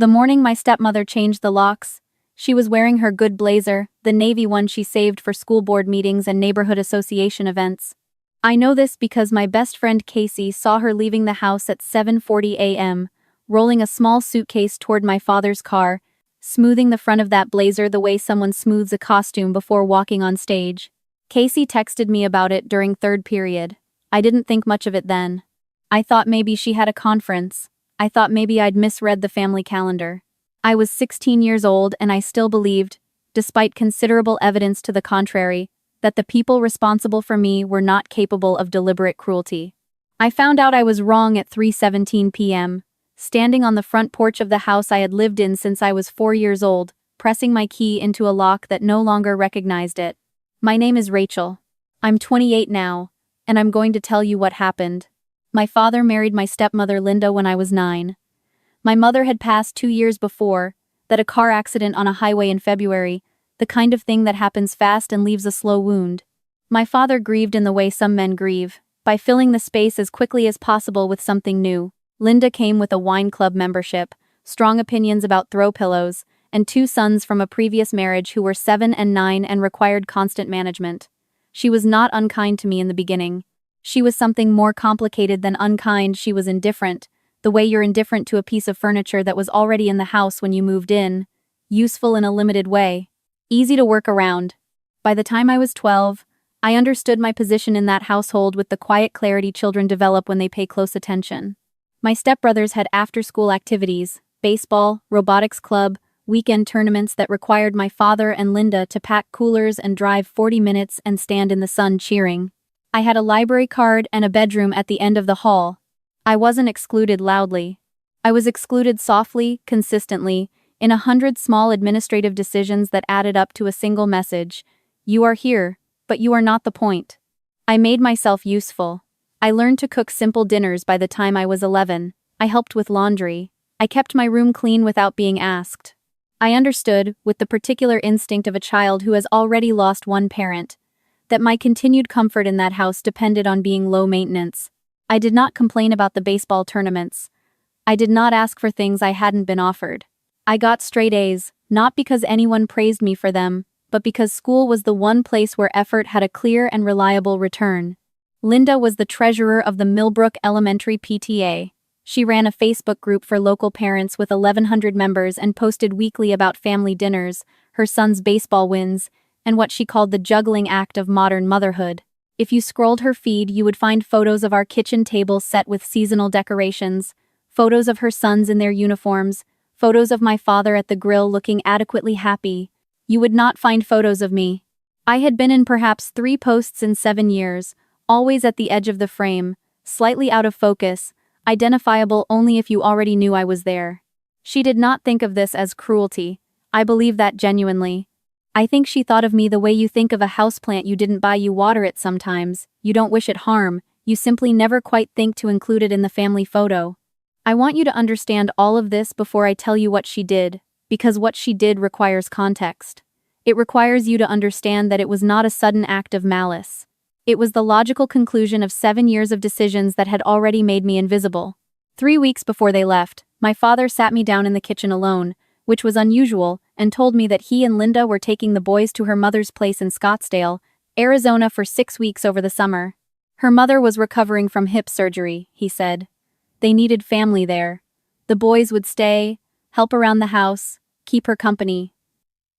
The morning my stepmother changed the locks, she was wearing her good blazer, the navy one she saved for school board meetings and neighborhood association events. I know this because my best friend Casey saw her leaving the house at 7:40 a.m., rolling a small suitcase toward my father's car, smoothing the front of that blazer the way someone smooths a costume before walking on stage. Casey texted me about it during third period. I didn't think much of it then. I thought maybe she had a conference. I thought maybe I'd misread the family calendar. I was 16 years old and I still believed, despite considerable evidence to the contrary, that the people responsible for me were not capable of deliberate cruelty. I found out I was wrong at 3:17 p.m., standing on the front porch of the house I had lived in since I was 4 years old, pressing my key into a lock that no longer recognized it. My name is Rachel. I'm 28 now, and I'm going to tell you what happened. My father married my stepmother Linda when I was 9. My mother had passed 2 years before, that a car accident on a highway in February, the kind of thing that happens fast and leaves a slow wound. My father grieved in the way some men grieve, by filling the space as quickly as possible with something new. Linda came with a wine club membership, strong opinions about throw pillows, and 2 sons from a previous marriage who were 7 and 9 and required constant management. She was not unkind to me in the beginning. She was something more complicated than unkind. She was indifferent, the way you're indifferent to a piece of furniture that was already in the house when you moved in. Useful in a limited way. Easy to work around. By the time I was 12, I understood my position in that household with the quiet clarity children develop when they pay close attention. My stepbrothers had after-school activities, baseball, robotics club, weekend tournaments that required my father and Linda to pack coolers and drive 40 minutes and stand in the sun cheering. I had a library card and a bedroom at the end of the hall. I wasn't excluded loudly. I was excluded softly, consistently, in 100 small administrative decisions that added up to a single message. You are here, but you are not the point. I made myself useful. I learned to cook simple dinners by the time I was 11. I helped with laundry. I kept my room clean without being asked. I understood, with the particular instinct of a child who has already lost one parent, that my continued comfort in that house depended on being low maintenance. I did not complain about the baseball tournaments. I did not ask for things I hadn't been offered. I got straight A's, not because anyone praised me for them, but because school was the one place where effort had a clear and reliable return. Linda was the treasurer of the Millbrook Elementary PTA. She ran a Facebook group for local parents with 1,100 members and posted weekly about family dinners, her son's baseball wins, and what she called the juggling act of modern motherhood. If you scrolled her feed, you would find photos of our kitchen table set with seasonal decorations, photos of her sons in their uniforms, photos of my father at the grill looking adequately happy. You would not find photos of me. I had been in perhaps 3 posts in 7 years, always at the edge of the frame, slightly out of focus, identifiable only if you already knew I was there. She did not think of this as cruelty. I believe that genuinely. I think she thought of me the way you think of a houseplant you didn't buy. You water it sometimes, you don't wish it harm, you simply never quite think to include it in the family photo. I want you to understand all of this before I tell you what she did, because what she did requires context. It requires you to understand that it was not a sudden act of malice. It was the logical conclusion of 7 years of decisions that had already made me invisible. 3 weeks before they left, my father sat me down in the kitchen alone, which was unusual, and told me that he and Linda were taking the boys to her mother's place in Scottsdale, Arizona for 6 weeks over the summer. Her mother was recovering from hip surgery, he said. They needed family there. The boys would stay, help around the house, keep her company.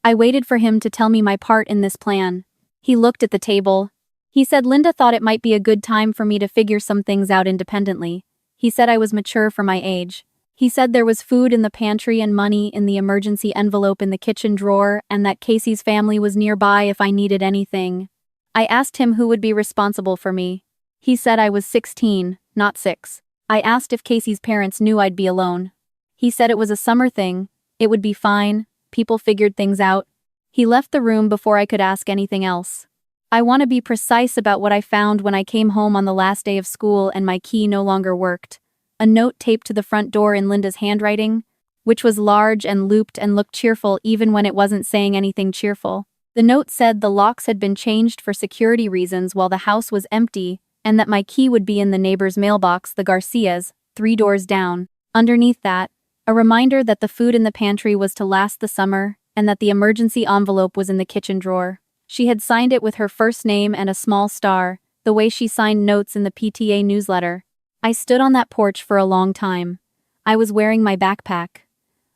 I waited for him to tell me my part in this plan. He looked at the table. He said Linda thought it might be a good time for me to figure some things out independently. He said I was mature for my age. He said there was food in the pantry and money in the emergency envelope in the kitchen drawer, and that Casey's family was nearby if I needed anything. I asked him who would be responsible for me. He said I was 16, not 6. I asked if Casey's parents knew I'd be alone. He said it was a summer thing, it would be fine, people figured things out. He left the room before I could ask anything else. I want to be precise about what I found when I came home on the last day of school and my key no longer worked. A note taped to the front door in Linda's handwriting, which was large and looped and looked cheerful even when it wasn't saying anything cheerful. The note said the locks had been changed for security reasons while the house was empty, and that my key would be in the neighbor's mailbox, the Garcias, 3 doors down. Underneath that, A reminder that the food in the pantry was to last the summer, and that the emergency envelope was in the kitchen drawer. She had signed it with her first name and a small star, the way she signed notes in the PTA newsletter. I stood on that porch for a long time. I was wearing my backpack.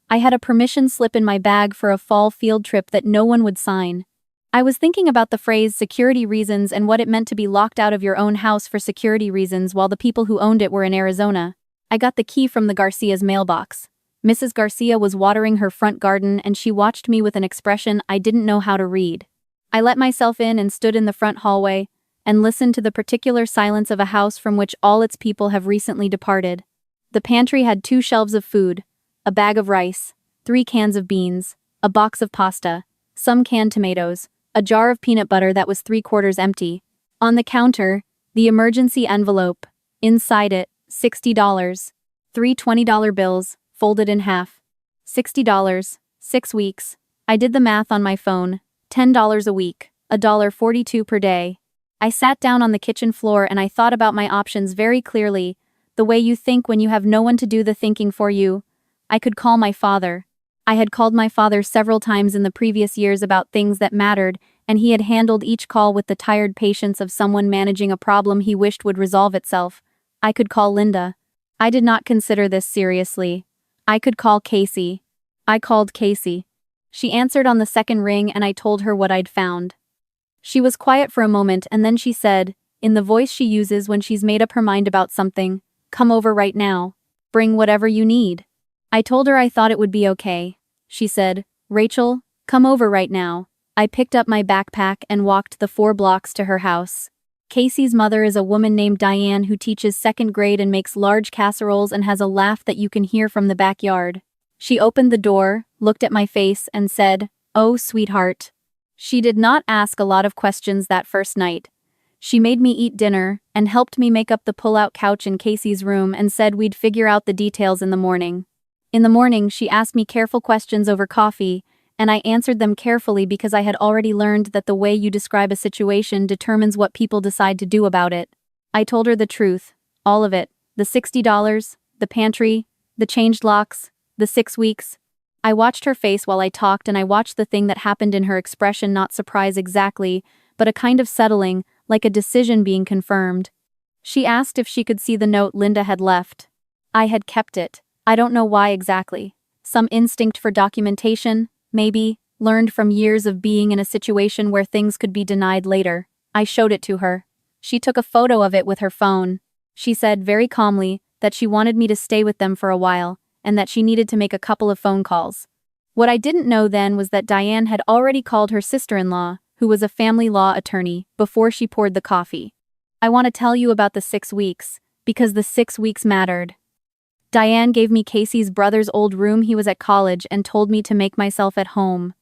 I had a permission slip in my bag for a fall field trip that no one would sign. I was thinking about the phrase security reasons and what it meant to be locked out of your own house for security reasons while the people who owned it were in Arizona. I got the key from the Garcia's mailbox. Mrs. Garcia was watering her front garden and she watched me with an expression I didn't know how to read. I let myself in and stood in the front hallway and listened to the particular silence of a house from which all its people have recently departed. The pantry had 2 shelves of food, a bag of rice, 3 cans of beans, a box of pasta, some canned tomatoes, a jar of peanut butter that was 3/4 empty. On the counter, the emergency envelope. Inside it, $60. 3 $20 bills, folded in half. $60, 6 weeks. I did the math on my phone. $10 a week, $1.42 per day. I sat down on the kitchen floor and I thought about my options very clearly, the way you think when you have no one to do the thinking for you. I could call my father. I had called my father several times in the previous years about things that mattered, and he had handled each call with the tired patience of someone managing a problem he wished would resolve itself. I could call Linda. I did not consider this seriously. I could call Casey. I called Casey. She answered on the second ring and I told her what I'd found. She was quiet for a moment and then she said, in the voice she uses when she's made up her mind about something, "Come over right now. Bring whatever you need." I told her I thought it would be okay. She said, "Rachel, come over right now." I picked up my backpack and walked the 4 blocks to her house. Casey's mother is a woman named Diane who teaches 2nd grade and makes large casseroles and has a laugh that you can hear from the backyard. She opened the door, looked at my face, and said, "Oh, sweetheart." She did not ask a lot of questions that first night. She made me eat dinner and helped me make up the pull-out couch in Casey's room and said we'd figure out the details in the morning. In the morning, she asked me careful questions over coffee, and I answered them carefully because I had already learned that the way you describe a situation determines what people decide to do about it. I told her the truth, all of it, the $60, the pantry, the changed locks, the 6 weeks. I watched her face while I talked and I watched the thing that happened in her expression, not surprise exactly, but a kind of settling, like a decision being confirmed. She asked if she could see the note Linda had left. I had kept it. I don't know why exactly. Some instinct for documentation, maybe, learned from years of being in a situation where things could be denied later. I showed it to her. She took a photo of it with her phone. She said very calmly that she wanted me to stay with them for a while, and that she needed to make a couple of phone calls. What I didn't know then was that Diane had already called her sister-in-law, who was a family law attorney, before she poured the coffee. I want to tell you about the 6 weeks, because the 6 weeks mattered. Diane gave me Casey's brother's old room he was at college and told me to make myself at home.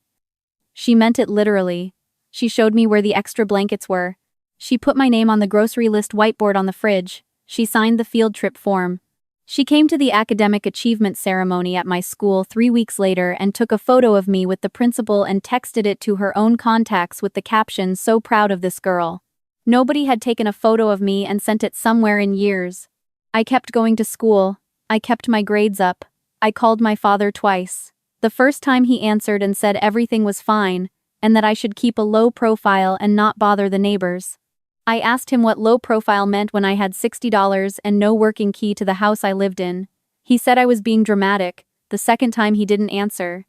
She meant it literally. She showed me where the extra blankets were. She put my name on the grocery list whiteboard on the fridge. She signed the field trip form. She came to the academic achievement ceremony at my school 3 weeks later and took a photo of me with the principal and texted it to her own contacts with the caption, "So proud of this girl." Nobody had taken a photo of me and sent it somewhere in years. I kept going to school. I kept my grades up. I called my father twice. The first time he answered and said everything was fine, and that I should keep a low profile and not bother the neighbors. I asked him what low profile meant when I had $60 and no working key to the house I lived in. He said I was being dramatic. The second time he didn't answer.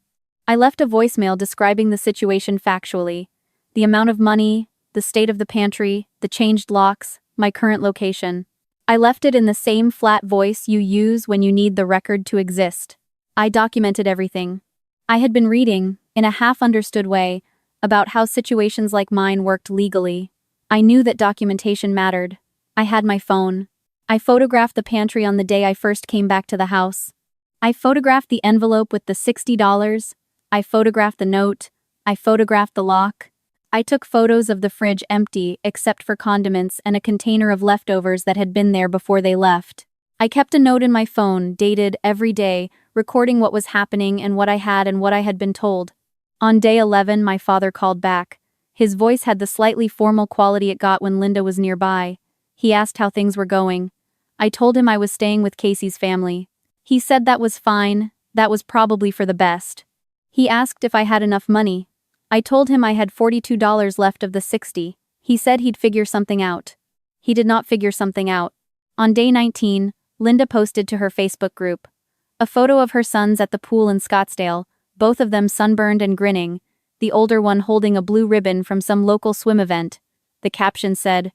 I left a voicemail describing the situation factually. The amount of money, the state of the pantry, the changed locks, my current location. I left it in the same flat voice you use when you need the record to exist. I documented everything. I had been reading, in a half-understood way, about how situations like mine worked legally. I knew that documentation mattered. I had my phone. I photographed the pantry on the day I first came back to the house. I photographed the envelope with the $60. I photographed the note. I photographed the lock. I took photos of the fridge empty except for condiments and a container of leftovers that had been there before they left. I kept a note in my phone, dated every day, recording what was happening and what I had and what I had been told. On day 11, my father called back. His voice had the slightly formal quality it got when Linda was nearby. He asked how things were going. I told him I was staying with Casey's family. He said that was fine, That was probably for the best. He asked if I had enough money. I told him I had $42 left of the 60. He said he'd figure something out. He did not figure something out. On day 19, Linda posted to her Facebook group a photo of her sons at the pool in Scottsdale, both of them sunburned and grinning, the older one holding a blue ribbon from some local swim event. The caption said,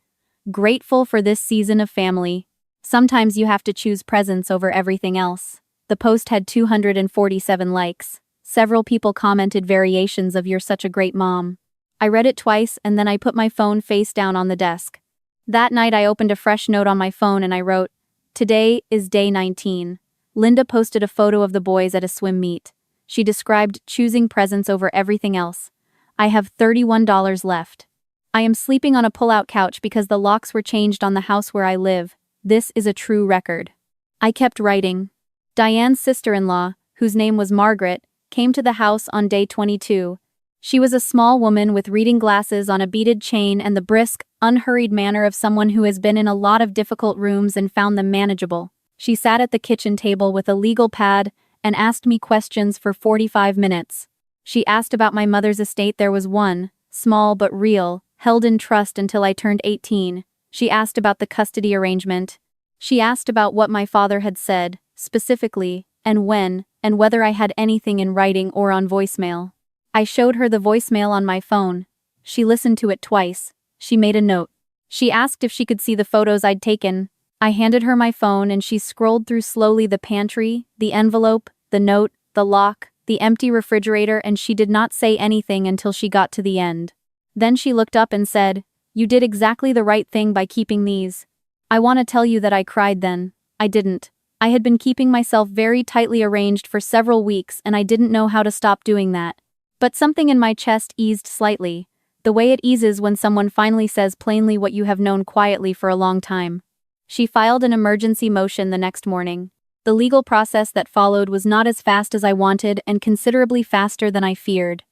"Grateful for this season of family. Sometimes you have to choose presents over everything else." The post had 247 likes. Several people commented variations of "You're such a great mom." I read it twice and then I put my phone face down on the desk. That night I opened a fresh note on my phone and I wrote, "Today is day 19. Linda posted a photo of the boys at a swim meet. She described choosing presents over everything else. I have $31 left. I am sleeping on a pull-out couch because the locks were changed on the house where I live. This is a true record." I kept writing. Diane's sister-in-law, whose name was Margaret, came to the house on day 22. She was a small woman with reading glasses on a beaded chain and the brisk, unhurried manner of someone who has been in a lot of difficult rooms and found them manageable. She sat at the kitchen table with a legal pad and asked me questions for 45 minutes. She asked about my mother's estate. There was one, small but real, held in trust until I turned 18. She asked about the custody arrangement. She asked about what my father had said, specifically, and when, and whether I had anything in writing or on voicemail. I showed her the voicemail on my phone. She listened to it twice. She made a note. She asked if she could see the photos I'd taken. I handed her my phone and she scrolled through slowly the pantry, the envelope, the note, the lock, the empty refrigerator, and she did not say anything until she got to the end. Then she looked up and said, "You did exactly the right thing by keeping these." I want to tell you that I cried then. I didn't. I had been keeping myself very tightly arranged for several weeks and I didn't know how to stop doing that. But something in my chest eased slightly, the way it eases when someone finally says plainly what you have known quietly for a long time. She filed an emergency motion the next morning. The legal process that followed was not as fast as I wanted and considerably faster than I feared.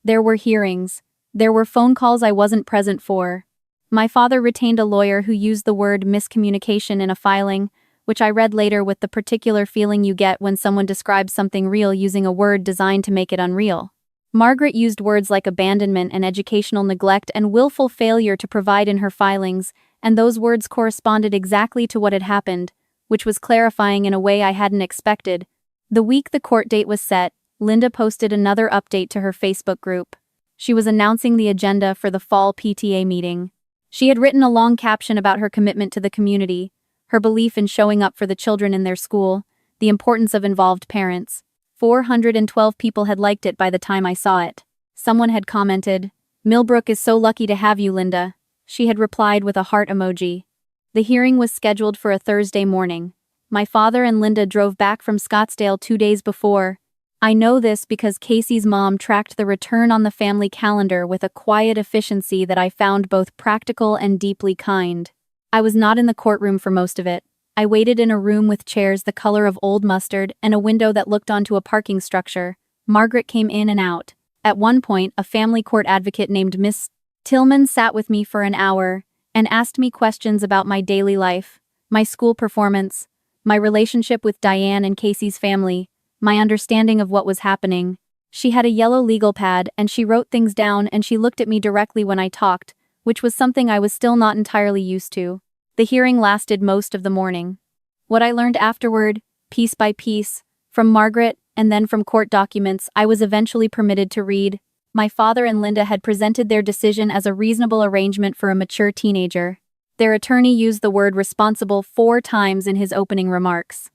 There were hearings. There were phone calls I wasn't present for. My father retained a lawyer who used the word miscommunication in a filing, which I read later with the particular feeling you get when someone describes something real using a word designed to make it unreal. Margaret used words like abandonment and educational neglect and willful failure to provide in her filings, and those words corresponded exactly to what had happened, which was clarifying in a way I hadn't expected. The week the court date was set, Linda posted another update to her Facebook group. She was announcing the agenda for the fall PTA meeting. She had written a long caption about her commitment to the community, her belief in showing up for the children in their school, the importance of involved parents. 412 people had liked it by the time I saw it. Someone had commented, "Millbrook is so lucky to have you, Linda." She had replied with a heart emoji. The hearing was scheduled for a Thursday morning. My father and Linda drove back from Scottsdale 2 days before. I know this because Casey's mom tracked the return on the family calendar with a quiet efficiency that I found both practical and deeply kind. I was not in the courtroom for most of it. I waited in a room with chairs the color of old mustard and a window that looked onto a parking structure. Margaret came in and out. At one point, a family court advocate named Miss Tillman sat with me for an hour and asked me questions about my daily life, my school performance, my relationship with Diane and Casey's family, my understanding of what was happening. She had a yellow legal pad and she wrote things down and she looked at me directly when I talked, which was something I was still not entirely used to. The hearing lasted most of the morning. What I learned afterward, piece by piece, from Margaret and then from court documents I was eventually permitted to read. My father and Linda had presented their decision as a reasonable arrangement for a mature teenager. Their attorney used the word responsible 4 times in his opening remarks.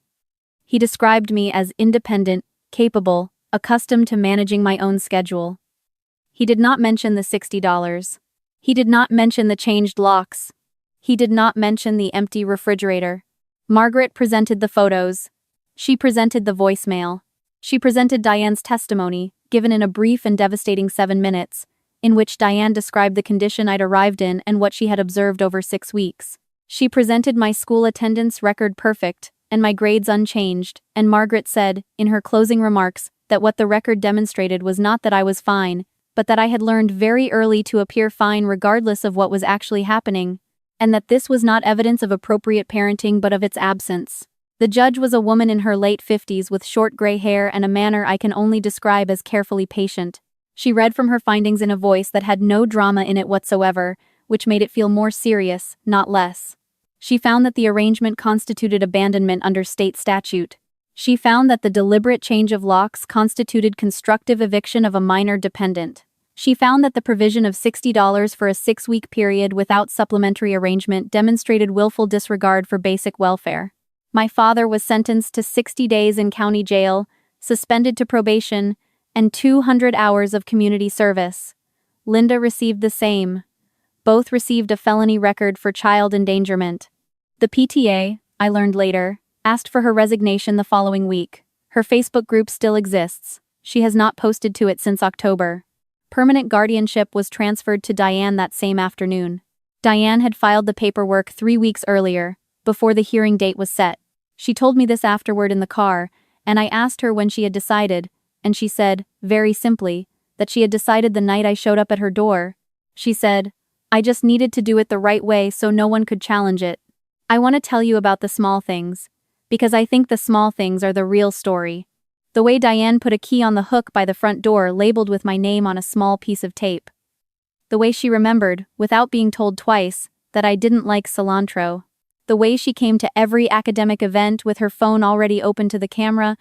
He described me as independent, capable, accustomed to managing my own schedule. He did not mention the $60. He did not mention the changed locks. He did not mention the empty refrigerator. Margaret presented the photos. She presented the voicemail. She presented Diane's testimony, given in a brief and devastating 7 minutes, in which Diane described the condition I'd arrived in and what she had observed over 6 weeks. She presented my school attendance record perfect, and my grades unchanged, and Margaret said, in her closing remarks, that what the record demonstrated was not that I was fine, but that I had learned very early to appear fine regardless of what was actually happening, and that this was not evidence of appropriate parenting but of its absence. The judge was a woman in her late 50s with short gray hair and a manner I can only describe as carefully patient. She read from her findings in a voice that had no drama in it whatsoever, which made it feel more serious, not less. She found that the arrangement constituted abandonment under state statute. She found that the deliberate change of locks constituted constructive eviction of a minor dependent. She found that the provision of $60 for a 6-week period without supplementary arrangement demonstrated willful disregard for basic welfare. My father was sentenced to 60 days in county jail, suspended to probation, and 200 hours of community service. Linda received the same. Both received a felony record for child endangerment. The PTA, I learned later, asked for her resignation the following week. Her Facebook group still exists. She has not posted to it since October. Permanent guardianship was transferred to Diane that same afternoon. Diane had filed the paperwork 3 weeks earlier, before the hearing date was set. She told me this afterward in the car, and I asked her when she had decided, and she said, very simply, that she had decided the night I showed up at her door. She said, I just needed to do it the right way so no one could challenge it. I want to tell you about the small things, because I think the small things are the real story. The way Diane put a key on the hook by the front door labeled with my name on a small piece of tape. The way she remembered, without being told twice, that I didn't like cilantro. The way she came to every academic event with her phone already open to the camera.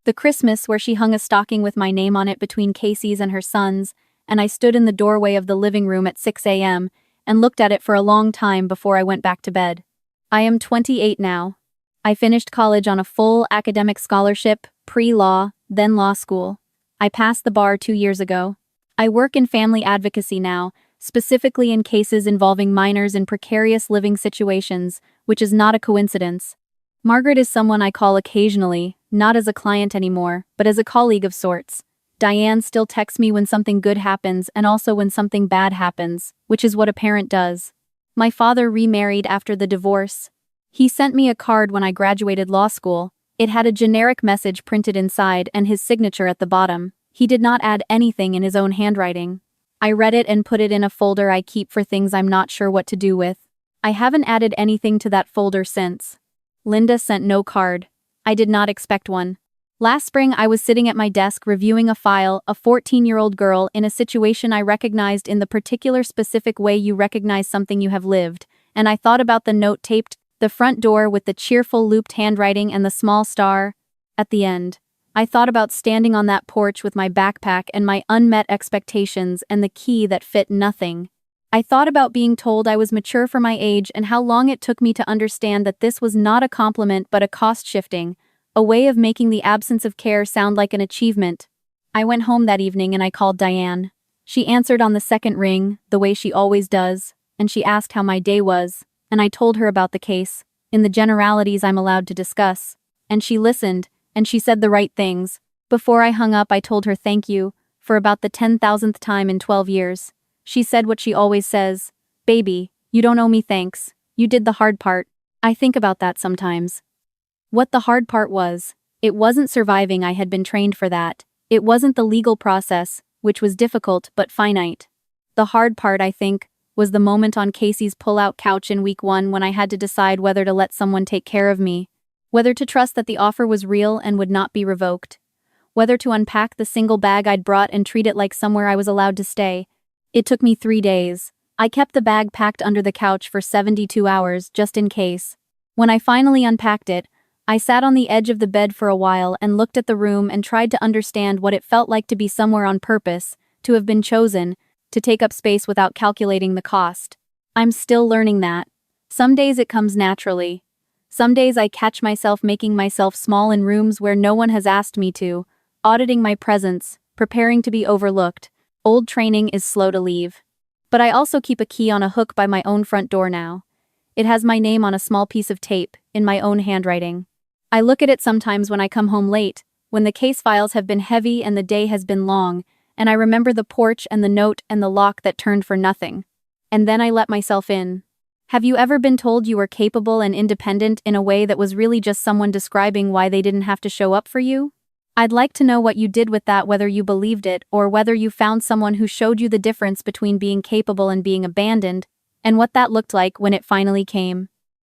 The Christmas where she hung a stocking with my name on it between Casey's and her son's, and I stood in the doorway of the living room at 6 a.m. and looked at it for a long time before I went back to bed. I am 28 now. I finished college on a full academic scholarship, pre-law, then law school. I passed the bar 2 years ago. I work in family advocacy now, specifically in cases involving minors in precarious living situations, which is not a coincidence. Margaret is someone I call occasionally, not as a client anymore, but as a colleague of sorts. Diane still texts me when something good happens and also when something bad happens, which is what a parent does. My father remarried after the divorce. He sent me a card when I graduated law school. It had a generic message printed inside and his signature at the bottom. He did not add anything in his own handwriting. I read it and put it in a folder I keep for things I'm not sure what to do with. I haven't added anything to that folder since. Linda sent no card. I did not expect one. Last spring I was sitting at my desk reviewing a file, a 14-year-old girl in a situation I recognized in the particular specific way you recognize something you have lived, and I thought about the note taped the front door with the cheerful looped handwriting and the small star at the end. I thought about standing on that porch with my backpack and my unmet expectations and the key that fit nothing. I thought about being told I was mature for my age and how long it took me to understand that this was not a compliment but a cost shifting, a way of making the absence of care sound like an achievement. I went home that evening and I called Diane. She answered on the second ring, the way she always does, and she asked how my day was, and I told her about the case, in the generalities I'm allowed to discuss, and she listened, and she said the right things. Before I hung up I told her thank you, for about the 10,000th time in 12 years. She said what she always says, baby, you don't owe me thanks, you did the hard part. I think about that sometimes. What the hard part was, it wasn't surviving, I had been trained for that. It wasn't the legal process, which was difficult but finite. The hard part, I think, was the moment on Casey's pull-out couch in week 1 when I had to decide whether to let someone take care of me, whether to trust that the offer was real and would not be revoked, whether to unpack the single bag I'd brought and treat it like somewhere I was allowed to stay. It took me 3 days. I kept the bag packed under the couch for 72 hours, just in case. When I finally unpacked it, I sat on the edge of the bed for a while and looked at the room and tried to understand what it felt like to be somewhere on purpose, to have been chosen, to take up space without calculating the cost. I'm still learning that. Some days it comes naturally. Some days I catch myself making myself small in rooms where no one has asked me to, auditing my presence, preparing to be overlooked. Old training is slow to leave. But I also keep a key on a hook by my own front door now. It has my name on a small piece of tape, in my own handwriting. I look at it sometimes when I come home late, when the case files have been heavy and the day has been long, and I remember the porch and the note and the lock that turned for nothing. And then I let myself in. Have you ever been told you were capable and independent in a way that was really just someone describing why they didn't have to show up for you? I'd like to know what you did with that, whether you believed it or whether you found someone who showed you the difference between being capable and being abandoned, and what that looked like when it finally came.